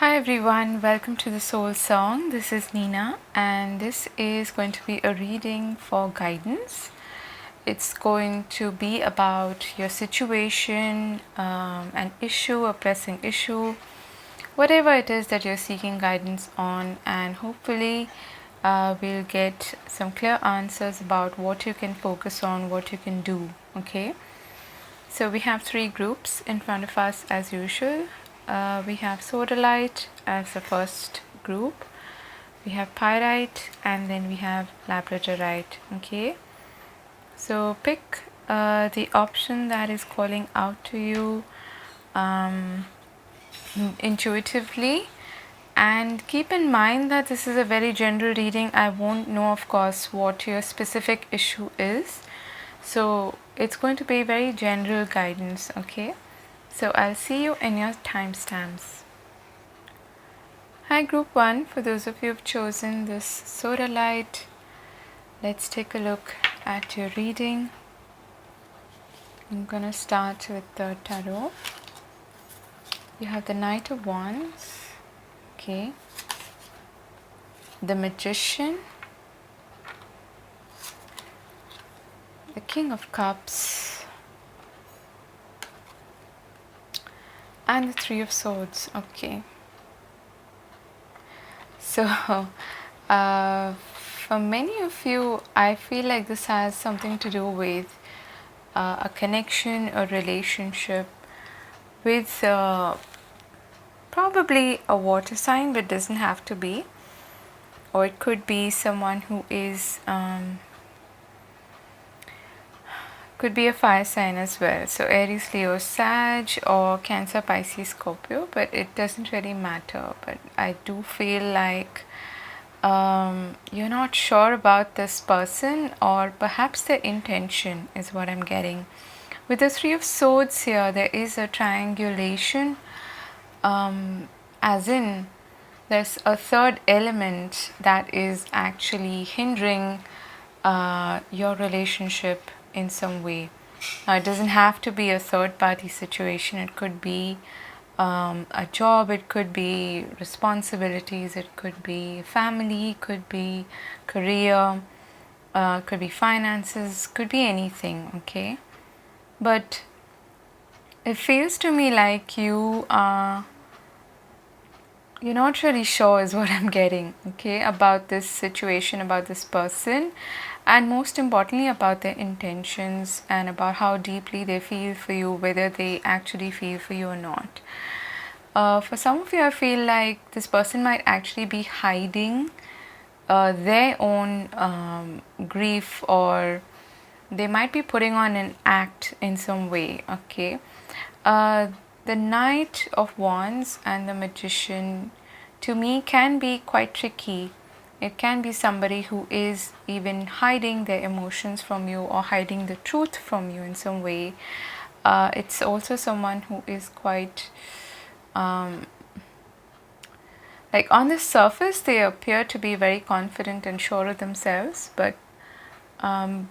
Hi everyone, welcome to the Soul Song. This is Nina, and this is going to be a reading for guidance. It's going to be about your situation, an issue, a pressing issue, whatever it is that you're seeking guidance on, and hopefully we'll get some clear answers about what you can focus on, what you can do. Okay, so we have three groups in front of us as usual. We have sodalite as the first group, we have pyrite, and then we have labradorite. Okay, so pick the option that is calling out to you intuitively, and keep in mind that this is a very general reading. I won't know, of course, what your specific issue is, so it's going to be very general guidance. Okay, so I'll see you in your timestamps. Hi group 1, for those of you who've chosen this sodalite, let's take a look at your reading. I'm going to start with the tarot. You have the Knight of Wands, okay, the Magician, the King of Cups, and the Three of Swords. Okay, so for many of you, I feel like this has something to do with a connection, a relationship with probably a water sign, but doesn't have to be, or it could be someone who is could be a fire sign as well, so Aries, Leo, Sag, or Cancer, Pisces, Scorpio, but it doesn't really matter. But I do feel like you're not sure about this person, or perhaps their intention is what I'm getting. With the Three of Swords here, there is a triangulation, as in there's a third element that is actually hindering your relationship in some way. Now, it doesn't have to be a third party situation. It could be a job, it could be responsibilities, it could be family, could be career, could be finances, could be anything. Okay, but it feels to me like you're not really sure, is what I'm getting, okay, about this situation, about this person, and most importantly about their intentions and about how deeply they feel for you, whether they actually feel for you or not. For some of you, I feel like this person might actually be hiding their own grief, or they might be putting on an act in some way. Okay, the Knight of Wands and the Magician, to me, can be quite tricky. It can be somebody who is even hiding their emotions from you, or hiding the truth from you in some way. It's also someone who is quite like, on the surface they appear to be very confident and sure of themselves, but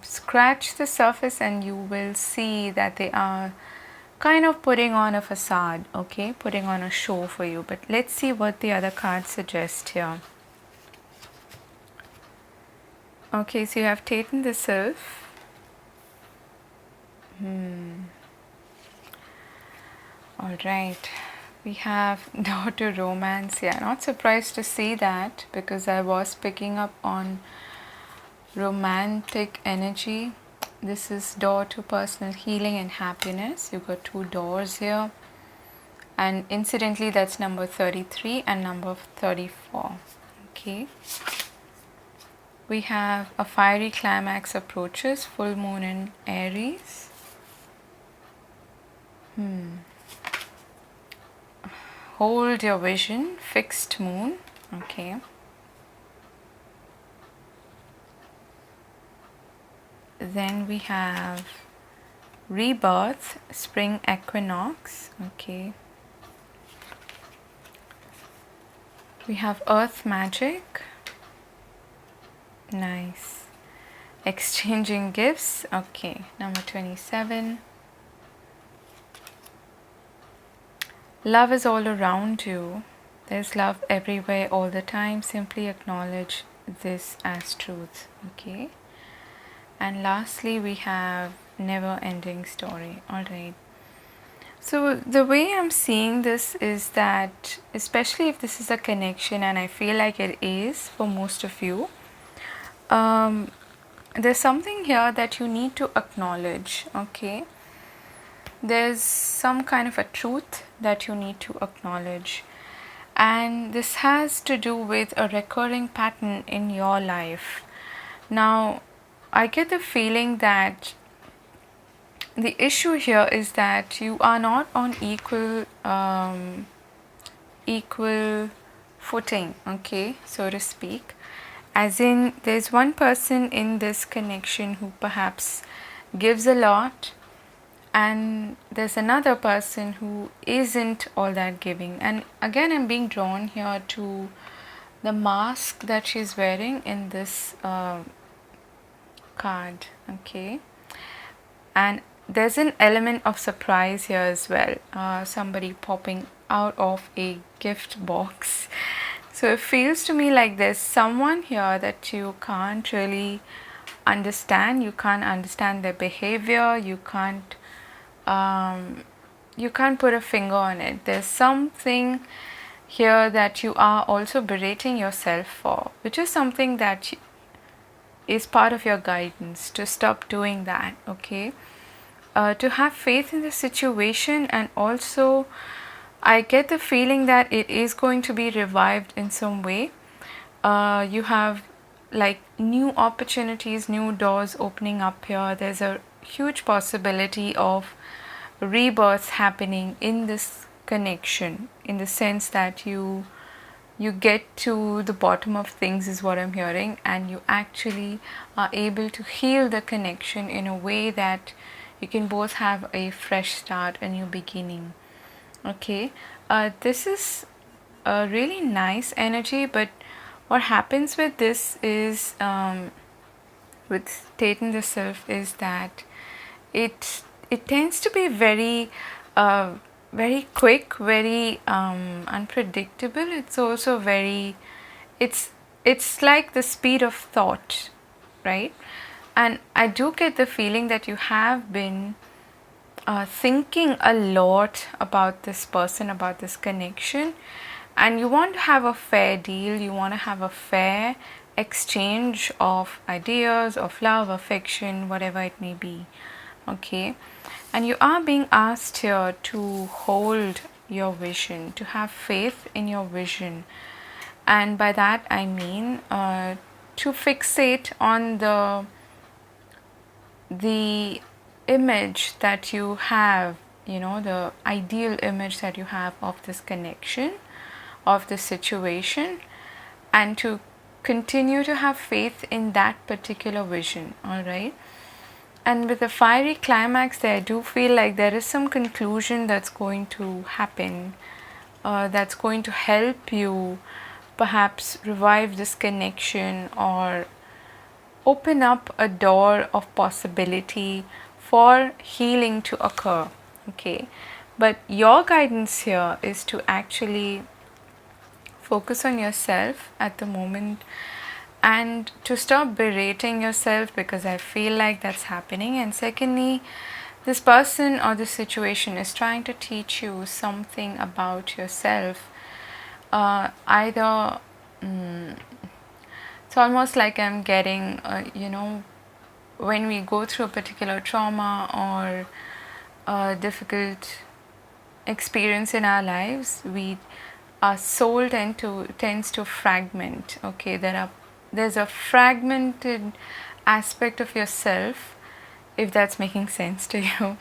scratch the surface and you will see that they are kind of putting on a facade, okay, putting on a show for you. But let's see what the other cards suggest here. Okay, so you have taken the Sylph. All right, we have Daughter Romance. Yeah, not surprised to see that, because I was picking up on romantic energy. This is door to personal healing and happiness. You got two doors here, and incidentally that's number 33 and number 34. Okay, we have a fiery climax approaches, full moon in Aries. Hold your vision, fixed moon. Okay, then we have rebirth, spring equinox. Okay, we have earth magic. Nice. Exchanging gifts. Okay, number 27. Love is all around you. There's love everywhere all the time. Simply acknowledge this as truth. Okay. And lastly, we have never ending story. Alright. So the way I'm seeing this is that, especially if this is a connection, and I feel like it is for most of you, there's something here that you need to acknowledge. Okay. There's some kind of a truth that you need to acknowledge, and this has to do with a recurring pattern in your life. Now, I get the feeling that the issue here is that you are not on equal footing, okay, so to speak. As in, there's one person in this connection who perhaps gives a lot, and there's another person who isn't all that giving. And again, I'm being drawn here to the mask that she's wearing in this card, okay. And there's an element of surprise here as well, somebody popping out of a gift box. So it feels to me like there's someone here that you can't really understand. You can't understand their behavior. You can't put a finger on it. There's something here that you are also berating yourself for, which is something that is part of your guidance to stop doing that, okay. To have faith in the situation, and also I get the feeling that it is going to be revived in some way. You have like new opportunities, new doors opening up here. There's a huge possibility of rebirth happening in this connection, in the sense that you get to the bottom of things, is what I'm hearing, and you actually are able to heal the connection in a way that you can both have a fresh start, a new beginning. Okay, this is a really nice energy, but what happens with this is, with Satan the Self, is that it tends to be very very quick, very unpredictable. It's also very, it's like the speed of thought, right? And I do get the feeling that you have been thinking a lot about this person, about this connection, and you want to have a fair deal. You want to have a fair exchange of ideas, of love, affection, whatever it may be. Okay, and you are being asked here to hold your vision, to have faith in your vision, and by that I mean to fixate on the image that you have, the ideal image that you have of this connection, of this situation, and to continue to have faith in that particular vision. All right. And with the fiery climax there, I do feel like there is some conclusion that's going to happen, that's going to help you perhaps revive this connection or open up a door of possibility for healing to occur. Okay, but your guidance here is to actually focus on yourself at the moment, and to stop berating yourself, because I feel like that's happening. And secondly, this person or this situation is trying to teach you something about yourself. Either it's almost like I'm getting, when we go through a particular trauma or a difficult experience in our lives, our soul tends to fragment. Okay, there's a fragmented aspect of yourself, if that's making sense to you,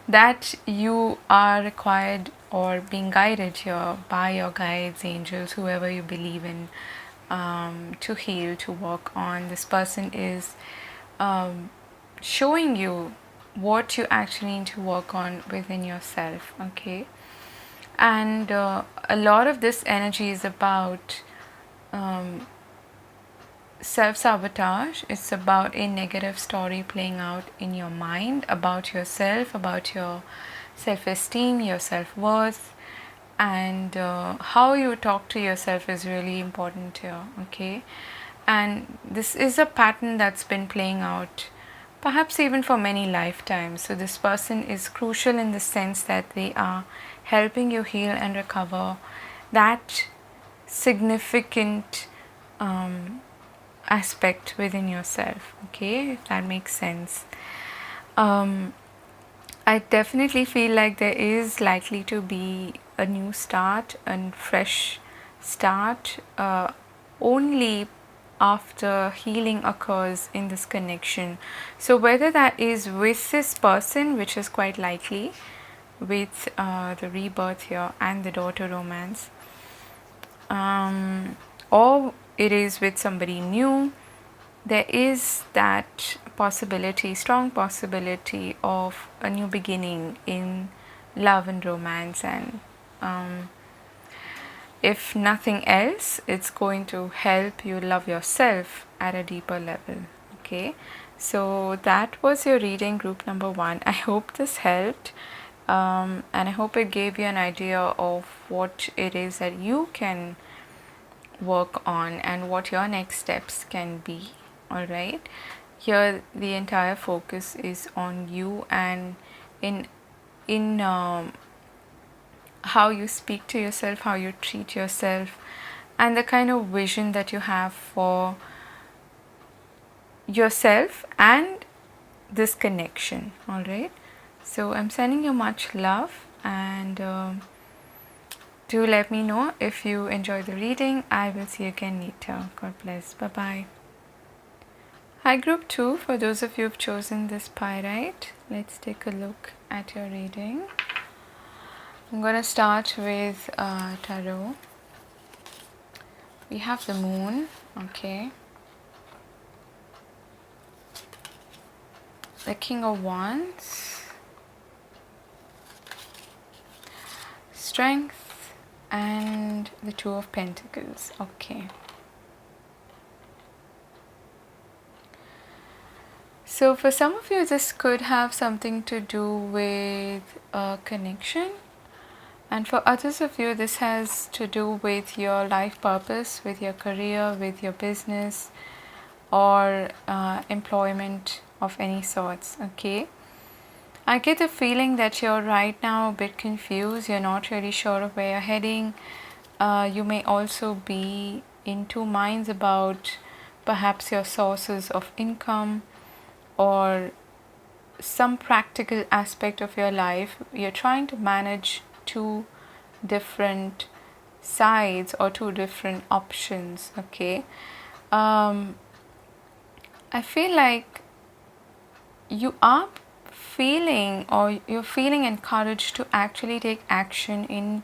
that you are required or being guided here by your guides, angels, whoever you believe in, to heal, to work on. This person is showing you what you actually need to work on within yourself. Okay, and a lot of this energy is about self-sabotage. It's about a negative story playing out in your mind about yourself, about your self-esteem, your self-worth, and how you talk to yourself is really important here, okay? And this is a pattern that's been playing out perhaps even for many lifetimes. So this person is crucial in the sense that they are helping you heal and recover that significant aspect within yourself, okay, if that makes sense. I definitely feel like there is likely to be a new start and fresh start only after healing occurs in this connection. So whether that is with this person, which is quite likely with the rebirth here and the daughter romance, or it is with somebody new, there is that possibility, strong possibility of a new beginning in love and romance. And if nothing else, it's going to help you love yourself at a deeper level, okay? So that was your reading, group number 1. I hope this helped, and I hope it gave you an idea of what it is that you can work on and what your next steps can be. All right, here the entire focus is on you and in how you speak to yourself, how you treat yourself, and the kind of vision that you have for yourself and this connection. All right, so I'm sending you much love, and do let me know if you enjoy the reading. I will see you again later. God bless. Bye bye. Hi, group 2. For those of you who've chosen this pyrite, let's take a look at your reading. I'm going to start with tarot. We have the moon, okay. The King of Wands, Strength, and the Two of Pentacles, okay. So for some of you, this could have something to do with a connection. And for others of you, this has to do with your life purpose, with your career, with your business, or employment of any sorts, okay? I get the feeling that you're right now a bit confused. You're not really sure of where you're heading. You may also be in two minds about perhaps your sources of income or some practical aspect of your life. You're trying to manage two different sides or two different options, okay. I feel like you are feeling, or you're feeling encouraged to actually take action in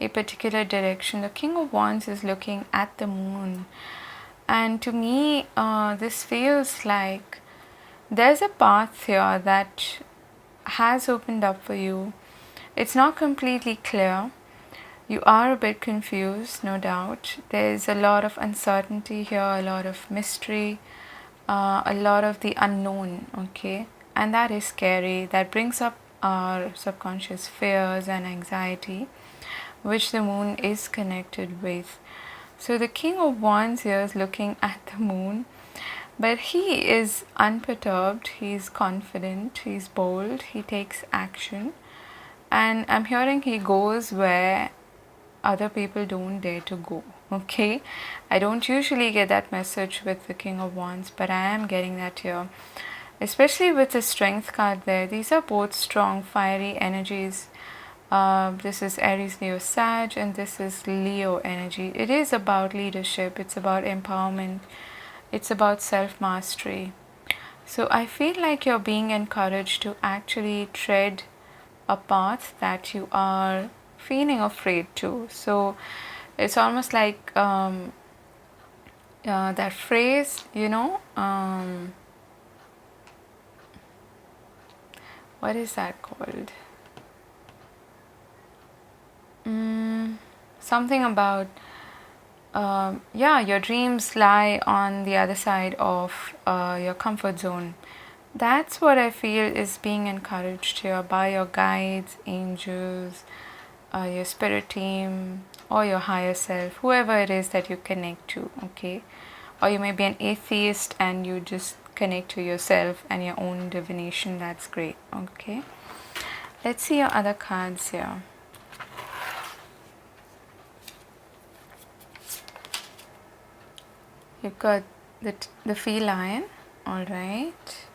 a particular direction. The King of Wands is looking at the moon, and to me this feels like there's a path here that has opened up for you. It's not completely clear. You are a bit confused, no doubt. There's a lot of uncertainty here, a lot of mystery, a lot of the unknown, okay? And that is scary. That brings up our subconscious fears and anxiety, which the moon is connected with. So the King of Wands here is looking at the moon, but he is unperturbed, he's confident, he's bold, he takes action. And I'm hearing he goes where other people don't dare to go, okay? I don't usually get that message with the King of Wands, but I am getting that here. Especially with the Strength card there. These are both strong, fiery energies. This is Aries, Leo, Sag, and this is Leo energy. It is about leadership, it's about empowerment, it's about self-mastery. So I feel like you're being encouraged to actually tread a path that you are feeling afraid to. So it's almost like that phrase, you know, what is that called? Something about your dreams lie on the other side of your comfort zone. That's what I feel is being encouraged here by your guides, angels, your spirit team, or your higher self, whoever it is that you connect to, okay? Or you may be an atheist and you just connect to yourself and your own divination. That's great, okay? Let's see your other cards here. You've got the feline, all right.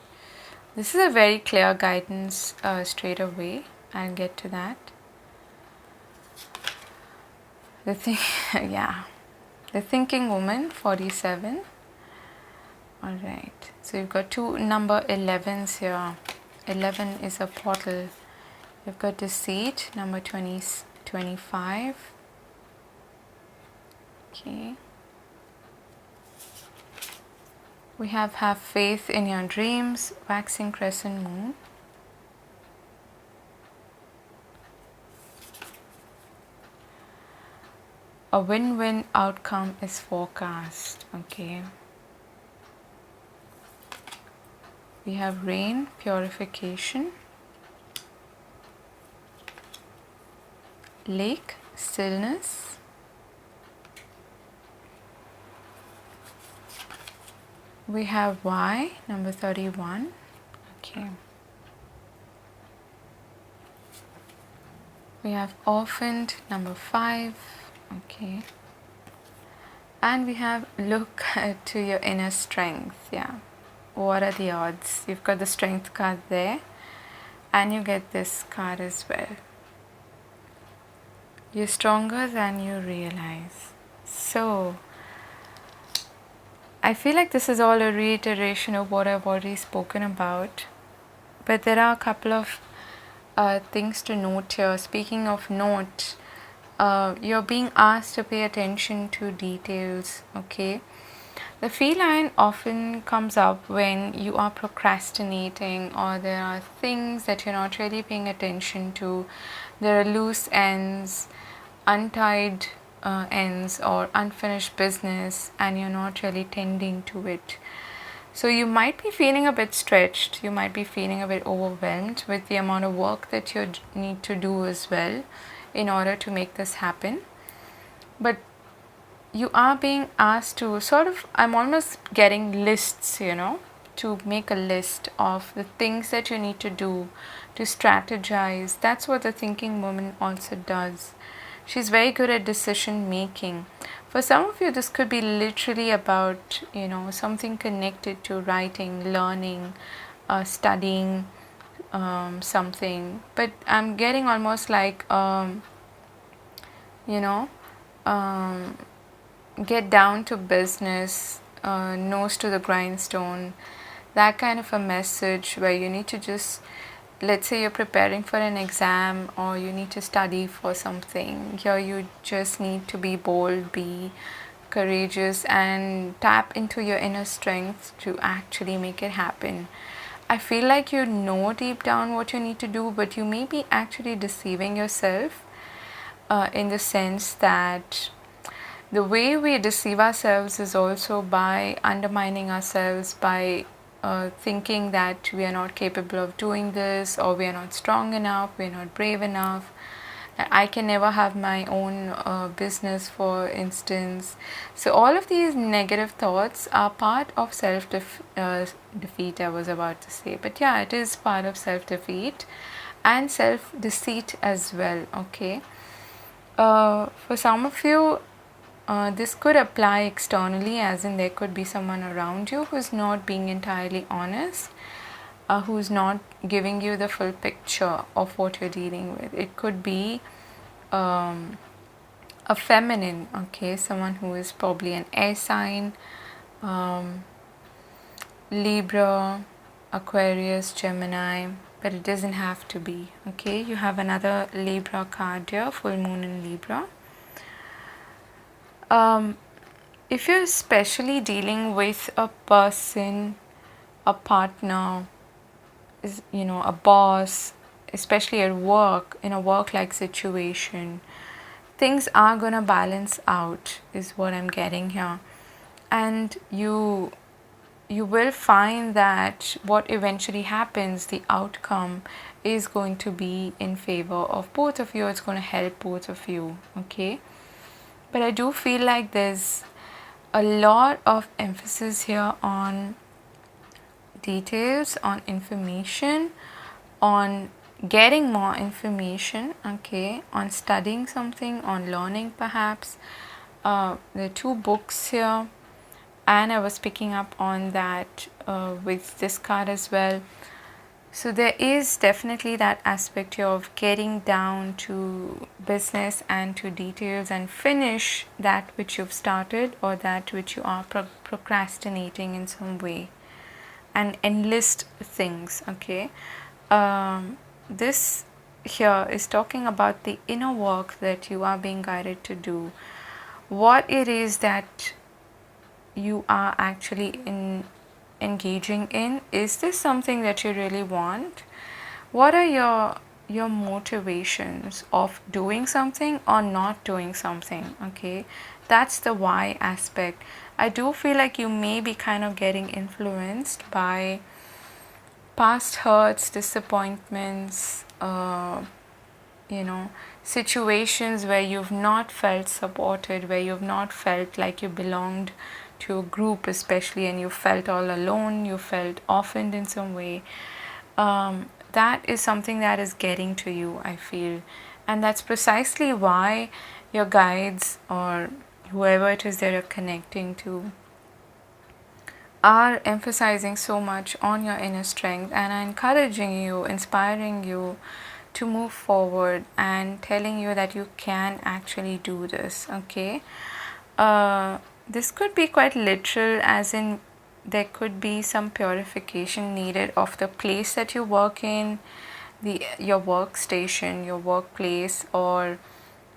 This is a very clear guidance straight away. I'll get to that. Yeah, the thinking woman, 47. All right. So you've got two number 11s here. 11 is a portal. You've got deceit, number 20, 25. Okay. We have faith in your dreams, waxing crescent moon. A win-win outcome is forecast, okay. We have rain, purification. Lake, stillness. We have Y, number 31, okay. We have orphaned, number 5, okay. And we have look to your inner strength, yeah. What are the odds? You've got the strength card there, and you get this card as well. You're stronger than you realize. So, I feel like this is all a reiteration of what I've already spoken about, but there are a couple of things to note here. Speaking of note, you're being asked to pay attention to details, okay? The feline often comes up when you are procrastinating, or there are things that you're not really paying attention to. There are loose ends, untied ends, or unfinished business, and you're not really tending to it. So you might be feeling a bit stretched, you might be feeling a bit overwhelmed with the amount of work that you need to do as well in order to make this happen. But you are being asked to sort of, I'm almost getting lists, to make a list of the things that you need to do, to strategize. That's what the thinking woman also does. She's very good at decision making. For some of you, this could be literally about, something connected to writing, learning, studying something. But I'm getting almost like, get down to business, nose to the grindstone, that kind of a message where you need to just, let's say you're preparing for an exam or you need to study for something. Here you just need to be bold, be courageous, and tap into your inner strength to actually make it happen. I feel like you know deep down what you need to do, but you may be actually deceiving yourself in the sense that the way we deceive ourselves is also by undermining ourselves, by thinking that we are not capable of doing this, or we are not strong enough, we are not brave enough, that I can never have my own business, for instance. So all of these negative thoughts are part of self-defeat, I was about to say. But yeah, it is part of self-defeat and self-deceit as well, okay? For some of you, this could apply externally, as in there could be someone around you who's not being entirely honest, who's not giving you the full picture of what you're dealing with. It could be a feminine, okay, someone who is probably an air sign, Libra, Aquarius, Gemini, but it doesn't have to be, okay? You have another Libra card here, full moon in Libra. If you're especially dealing with a person, a partner, a boss, especially at work, in a work-like situation, things are gonna balance out, is what I'm getting here. And you you will find that what eventually happens, the outcome is going to be in favor of both of you. It's going to help both of you, okay? But I do feel like there's a lot of emphasis here on details, on information, on getting more information, okay, on studying something, on learning perhaps. There are two books here, and I was picking up on that with this card as well. So there is definitely that aspect here of getting down to business and to details and finish that which you've started or that which you are procrastinating in some way, and enlist things, okay? This here is talking about the inner work that you are being guided to do, what it is that you are actually engaging in. Is this something that you really want? What are your motivations of doing something or not doing something, okay? That's the why aspect. I do feel like you may be kind of getting influenced by past hurts, disappointments, situations where you've not felt supported, where you've not felt like you belonged to a group, especially, and you felt all alone, you felt orphaned in some way. That is something that is getting to you, I feel. And that's precisely why your guides or whoever it is that you're connecting to are emphasizing so much on your inner strength and are encouraging you, inspiring you to move forward and telling you that you can actually do this, okay? This could be quite literal, as in there could be some purification needed of the place that you work in, your workstation, your workplace, or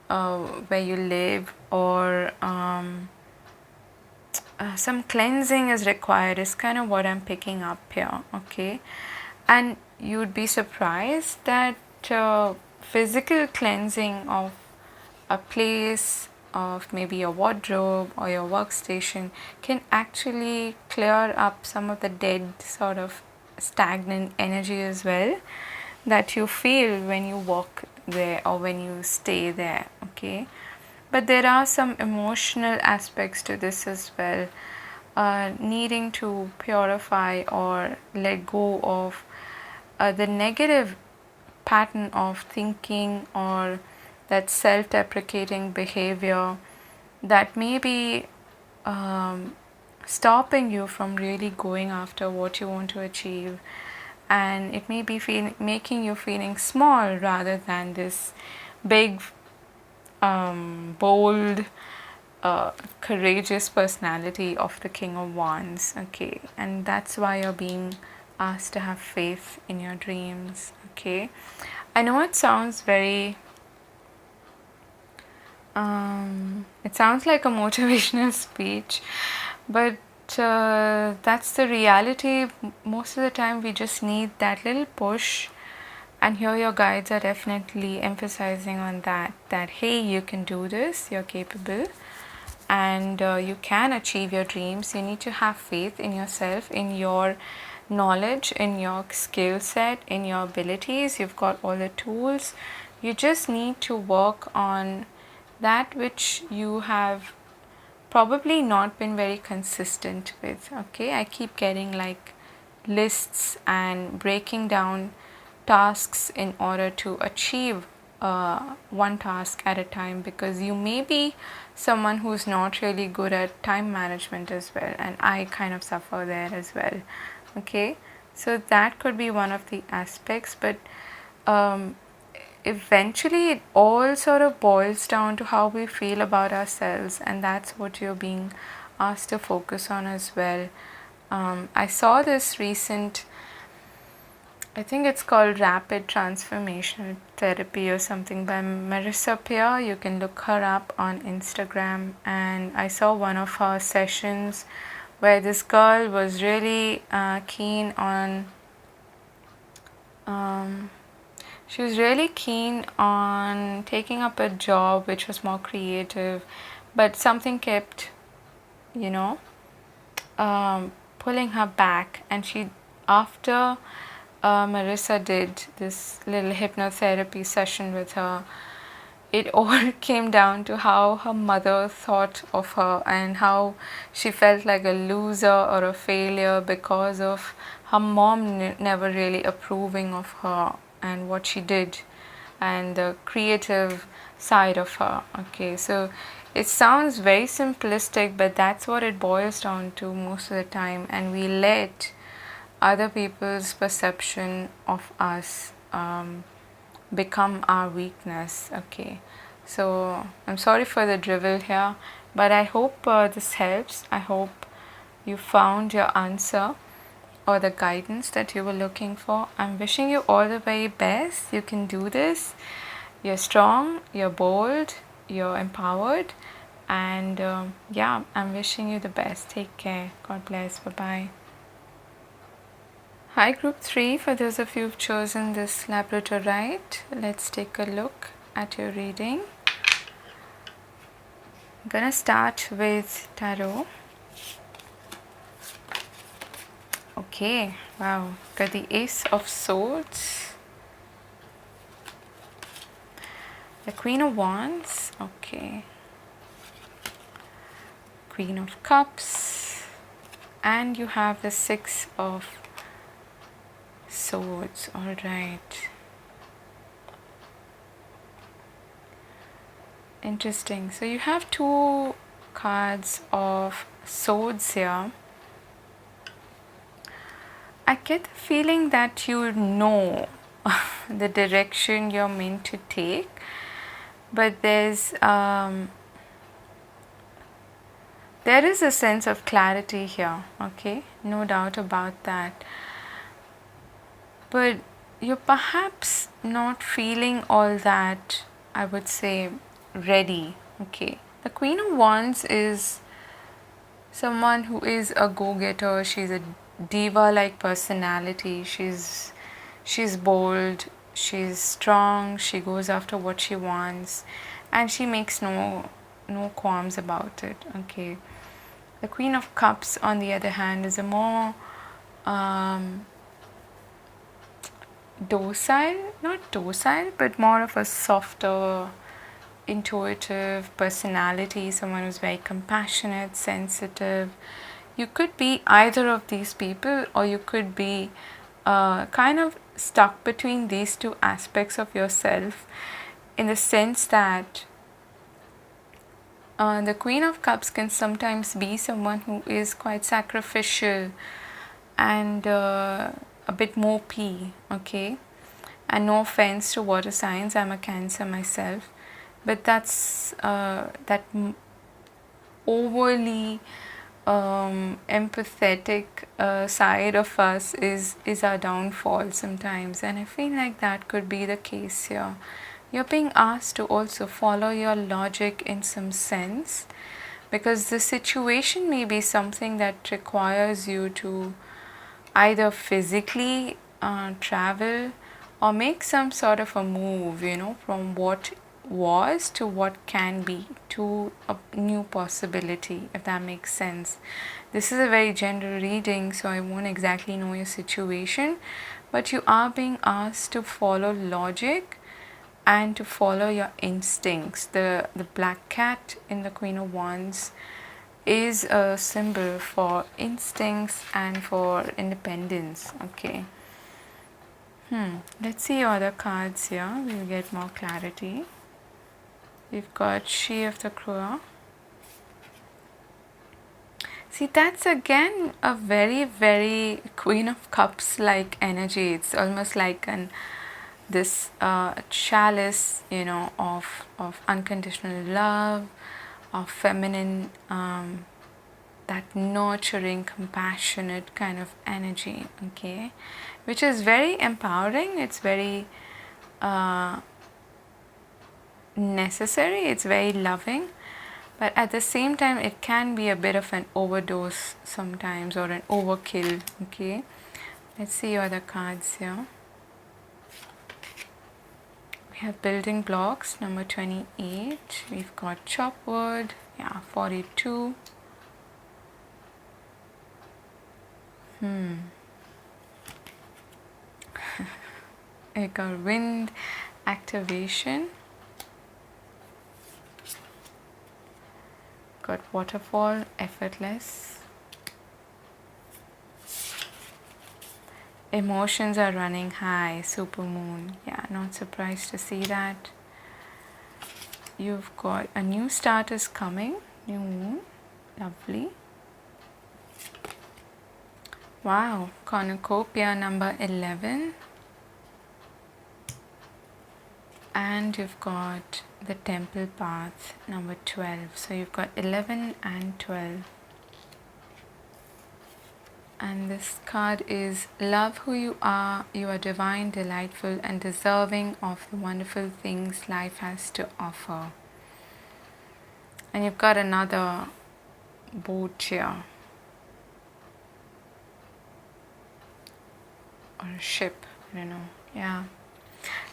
where you live, or some cleansing is required, is kind of what I'm picking up here, okay? And you'd be surprised that physical cleansing of a place, of maybe your wardrobe or your workstation, can actually clear up some of the dead, sort of stagnant energy as well that you feel when you walk there or when you stay there, okay? But there are some emotional aspects to this as well, needing to purify or let go of the negative pattern of thinking or that self-deprecating behavior that may be stopping you from really going after what you want to achieve, and it may be making you feeling small rather than this big, bold, courageous personality of the King of Wands, okay? And that's why you're being asked to have faith in your dreams, okay? I know it sounds very it sounds like a motivational speech, but that's the reality. Most of the time we just need that little push, and here your guides are definitely emphasizing on that hey, you can do this, you're capable, and you can achieve your dreams. You need to have faith in yourself, in your knowledge, in your skill set, in your abilities. You've got all the tools. You just need to work on that which you have probably not been very consistent with, okay? I keep getting like lists and breaking down tasks in order to achieve one task at a time, because you may be someone who's not really good at time management as well, and I kind of suffer there as well, okay? So that could be one of the aspects, but eventually it all sort of boils down to how we feel about ourselves, and that's what you're being asked to focus on as well. I saw this recent, I think it's called Rapid Transformational Therapy or something, by Marissa Peer. You can look her up on Instagram, and I saw one of her sessions where this girl was really keen on she was really keen on taking up a job which was more creative, but something kept, pulling her back, and she, after Marissa did this little hypnotherapy session with her, it all came down to how her mother thought of her and how she felt like a loser or a failure because of her mom never really approving of her and what she did and the creative side of her. Okay, so it sounds very simplistic, but that's what it boils down to most of the time, and we let other people's perception of us become our weakness. Okay, so I'm sorry for the drivel here, but I hope this helps. I hope you found your answer or the guidance that you were looking for. I'm wishing you all the very best. You can do this. You're strong, you're bold, you're empowered, and yeah, I'm wishing you the best. Take care. God bless. Bye bye. Hi, Group 3. For those of you who've chosen this labradorite, let's take a look at your reading. I'm gonna start with tarot. Okay, wow, got the Ace of Swords, the Queen of Wands, okay, Queen of Cups, and you have the Six of Swords. All right, interesting. So you have two cards of swords here. I get the feeling that you know the direction you're meant to take, but there is a sense of clarity here, okay, no doubt about that, but you're perhaps not feeling all that, I would say, ready. Okay, the Queen of Wands is someone who is a go-getter. She's a diva-like personality. She's bold, she's strong, she goes after what she wants, and she makes no qualms about it. Okay, the Queen of Cups, on the other hand, is a more not docile, but more of a softer, intuitive personality, someone who's very compassionate, sensitive. You could be either of these people, or you could be kind of stuck between these two aspects of yourself, in the sense that the Queen of Cups can sometimes be someone who is quite sacrificial and a bit mopey, okay? And no offense to water signs, I'm a Cancer myself, but that's that overly empathetic side of us is our downfall sometimes, and I feel like that could be the case here. You're being asked to also follow your logic in some sense, because the situation may be something that requires you to either physically travel or make some sort of a move, you know, from what was to what can be, to a new possibility, if that makes sense. This is a very general reading, so I won't exactly know your situation, but you are being asked to follow logic and to follow your instincts. The black cat in the Queen of Wands is a symbol for instincts and for independence. Okay, let's see other cards here. We'll get more clarity. We've got She of the Crow. See, that's again a very, very Queen of Cups like energy. It's almost like this chalice, you know, of unconditional love, of feminine, that nurturing, compassionate kind of energy, okay, which is very empowering. It's very necessary, it's very loving, but at the same time it can be a bit of an overdose sometimes, or an overkill. Okay, let's see other cards here. We have Building Blocks, number 28. We've got Chop Wood, yeah, 42. I got wind activation, got waterfall, effortless. Emotions are running high, supermoon. Yeah, not surprised to see that. You've got a new start is coming, new moon, lovely. Wow, cornucopia number 11. And you've got the temple path number 12. So you've got 11 and 12. And this card is love who you are divine, delightful and deserving of the wonderful things life has to offer. And you've got another boat here. Or a ship, I don't know. Yeah.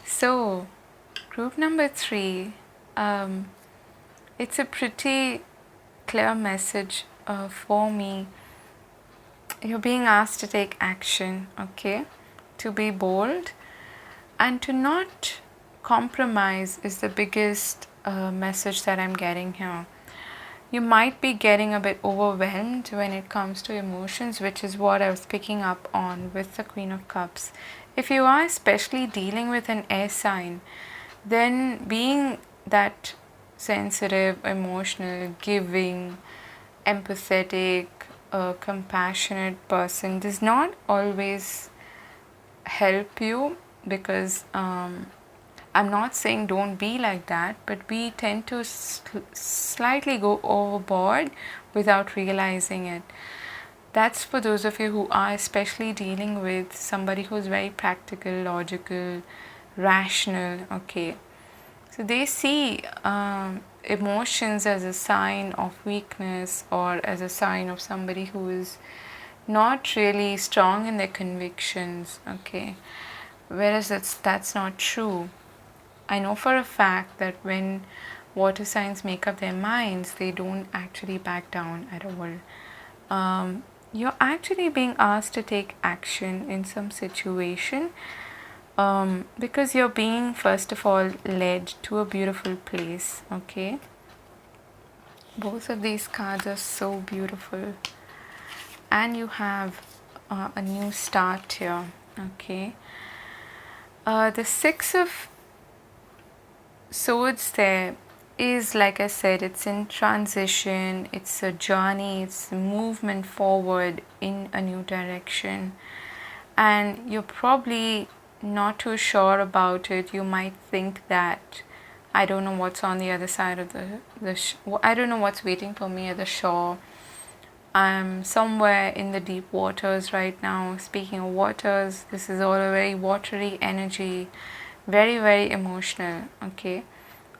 So, group number 3, it's a pretty clear message for me. You're being asked to take action, okay? To be bold and to not compromise is the biggest message that I'm getting here. You might be getting a bit overwhelmed when it comes to emotions, which is what I was picking up on with the Queen of Cups. If you are especially dealing with an air sign, then being that sensitive, emotional, giving, empathetic, compassionate person does not always help you, because I'm not saying don't be like that, but we tend to slightly go overboard without realizing it. That's for those of you who are especially dealing with somebody who's very practical, logical, rational, okay. So they see emotions as a sign of weakness or as a sign of somebody who is not really strong in their convictions, okay. Whereas that's not true. I know for a fact that when water signs make up their minds, they don't actually back down at all. You're actually being asked to take action in some situation, because you're being, first of all, led to a beautiful place, okay? Both of these cards are so beautiful. And you have a new start here, okay? The Six of Swords there is, like I said, it's in transition, it's a journey, it's movement forward in a new direction. And you're probably not too sure about it. You might think that I don't know what's on the other side of I don't know what's waiting for me at the shore. I'm somewhere in the deep waters right now. Speaking of waters, this is all a very watery energy, very, very emotional, okay,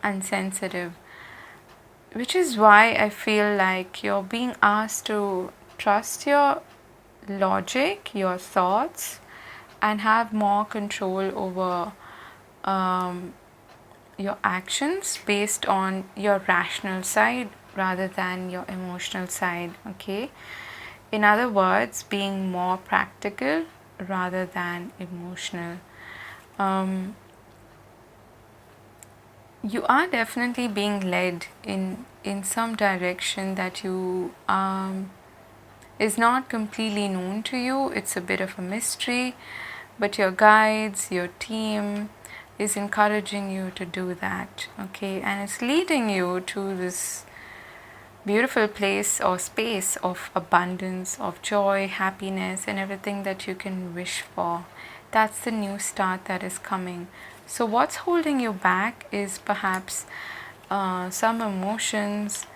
and sensitive, which is why I feel like you're being asked to trust your logic, your thoughts, and have more control over your actions based on your rational side rather than your emotional side, okay? In other words, being more practical rather than emotional. You are definitely being led in some direction that you is not completely known to you. It's a bit of a mystery, but your guides, your team is encouraging you to do that, okay? And it's leading you to this beautiful place or space of abundance, of joy, happiness, and everything that you can wish for. That's the new start that is coming. So what's holding you back is perhaps some emotions.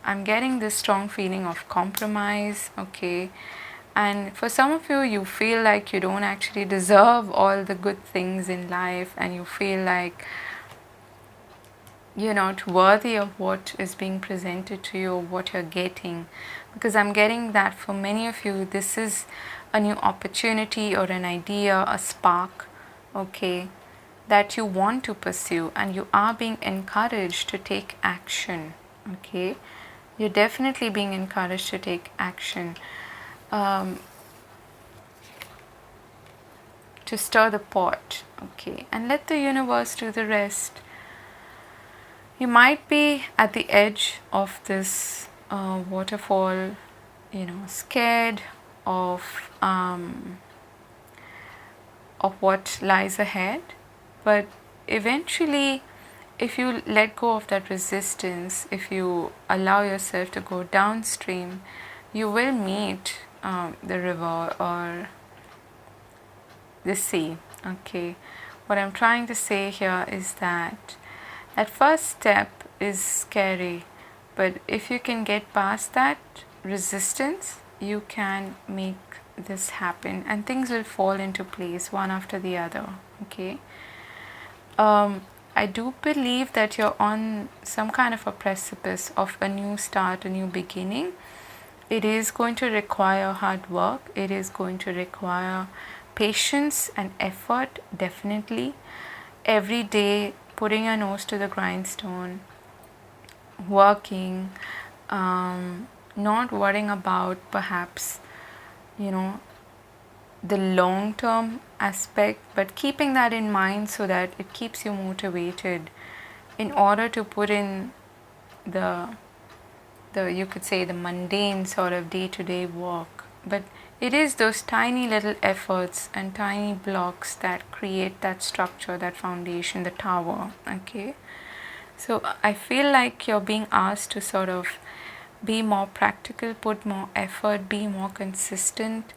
I'm getting this strong feeling of compromise, okay? And for some of you, you feel like you don't actually deserve all the good things in life, and you feel like you're not worthy of what is being presented to you, or what you're getting. Because I'm getting that for many of you, this is a new opportunity or an idea, a spark, okay, that you want to pursue, and you are being encouraged to take action, okay. you're definitely being encouraged to take action, um, to stir the pot, okay, and let the universe do the rest. You might be at the edge of this waterfall, scared of what lies ahead, but eventually, if you let go of that resistance, if you allow yourself to go downstream, you will meet the river or the sea. Okay, what I'm trying to say here is that at first step is scary, but if you can get past that resistance, you can make this happen and things will fall into place one after the other. Okay, I do believe that you're on some kind of a precipice of a new start, a new beginning. It is going to require hard work, it is going to require patience and effort, definitely. Every day, putting your nose to the grindstone, working, not worrying about perhaps, the long term aspect, but keeping that in mind so that it keeps you motivated in order to put in the you could say the mundane sort of day-to-day work. But it is those tiny little efforts and tiny blocks that create that structure, that foundation, the tower. Okay, so I feel like you're being asked to sort of be more practical, put more effort, be more consistent.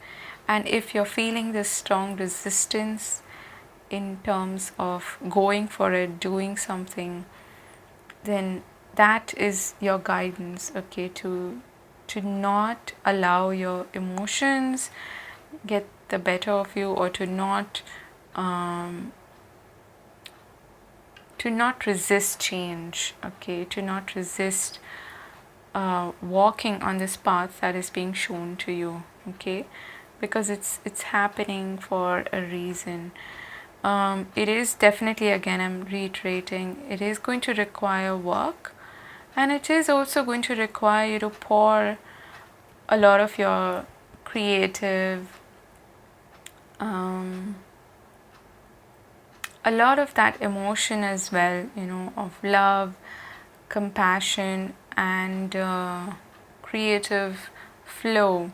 And if you're feeling this strong resistance in terms of going for it, doing something, then that is your guidance, okay, to not allow your emotions get the better of you, or to not resist change, okay, to not resist walking on this path that is being shown to you, okay, because it's happening for a reason. It is definitely, again, I'm reiterating, it is going to require work, and it is also going to require you to pour a lot of your creative, a lot of that emotion as well, of love, compassion, and creative flow.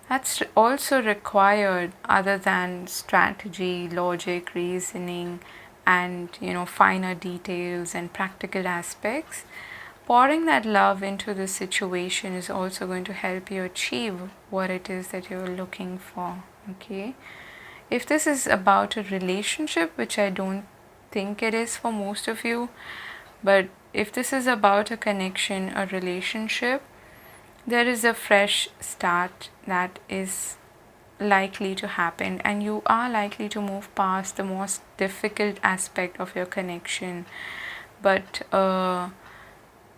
That's also required, other than strategy, logic, reasoning, and finer details and practical aspects. Pouring that love into the situation is also going to help you achieve what it is that you're looking for. Okay, if this is about a relationship, which I don't think it is for most of you, but if this is about a connection, a relationship, there is a fresh start that is likely to happen, and you are likely to move past the most difficult aspect of your connection. But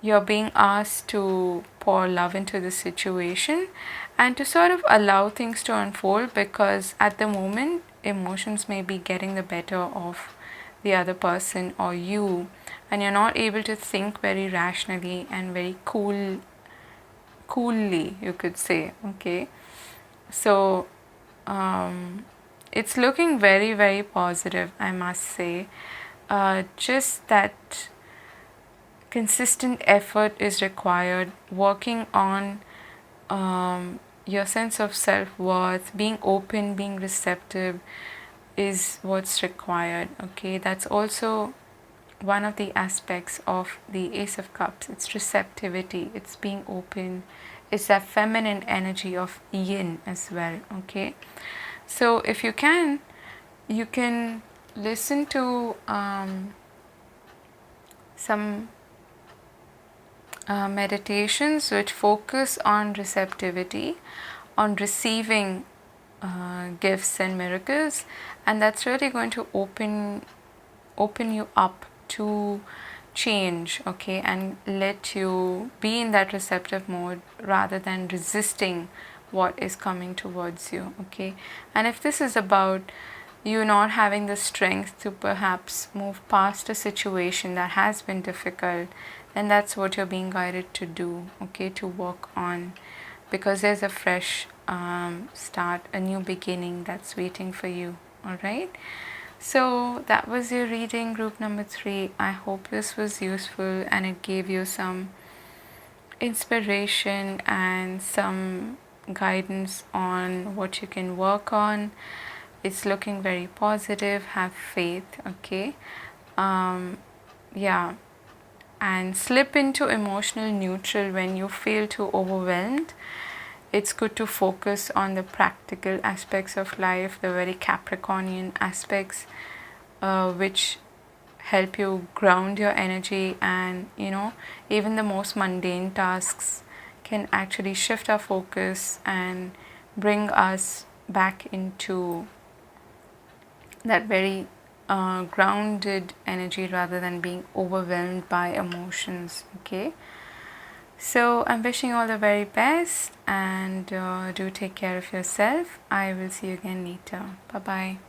you're being asked to pour love into the situation and to sort of allow things to unfold, because at the moment emotions may be getting the better of the other person or you, and you're not able to think very rationally and very coolly, you could say. Okay, so it's looking very, very positive, I must say. Just that consistent effort is required, working on your sense of self-worth, being open, being receptive is what's required. Okay, that's also one of the aspects of the Ace of Cups. It's receptivity, it's being open, it's that feminine energy of yin as well. Okay, so if you can listen to some meditations which focus on receptivity, on receiving gifts and miracles, and that's really going to open you up to change, okay, and let you be in that receptive mode rather than resisting what is coming towards you. Okay, and if this is about you not having the strength to perhaps move past a situation that has been difficult, and that's what you're being guided to do, okay, to work on, because there's a fresh start, a new beginning that's waiting for you. All right, so that was your reading, group number 3. I hope this was useful and it gave you some inspiration and some guidance on what you can work on. It's looking very positive. Have faith, okay? Yeah, and slip into emotional neutral when you feel too overwhelmed. It's good to focus on the practical aspects of life, the very Capricornian aspects, which help you ground your energy, and even the most mundane tasks can actually shift our focus and bring us back into that very grounded energy rather than being overwhelmed by emotions. Okay, so I'm wishing you all the very best, and do take care of yourself. I will see you again later. Bye bye.